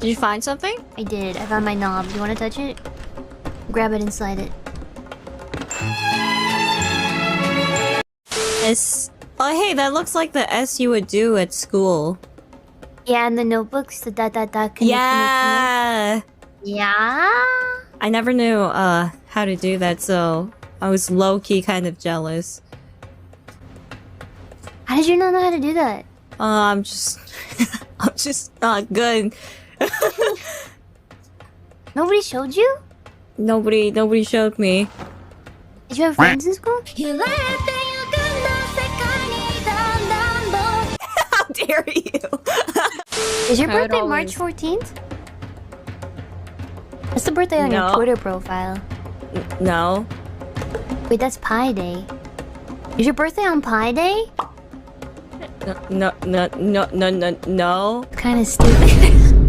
Did you find something? I did. I found my knob. You want to touch it? Grab it and slide it. S. Oh, hey, that looks like the S you would do at school. Yeah, and the notebooks, the connect. Yeah. Yeah. I never knew how to do that, so I was low-key kind of jealous. How did you not know how to do that? I'm just I'm just not good. Nobody showed you? Nobody showed me. Did you have friends in school? How dare you? Is your birthday March 14th? That's the birthday on your Twitter profile. No. Wait, that's Pi Day. Is your birthday on Pi Day? No. Kinda stupid.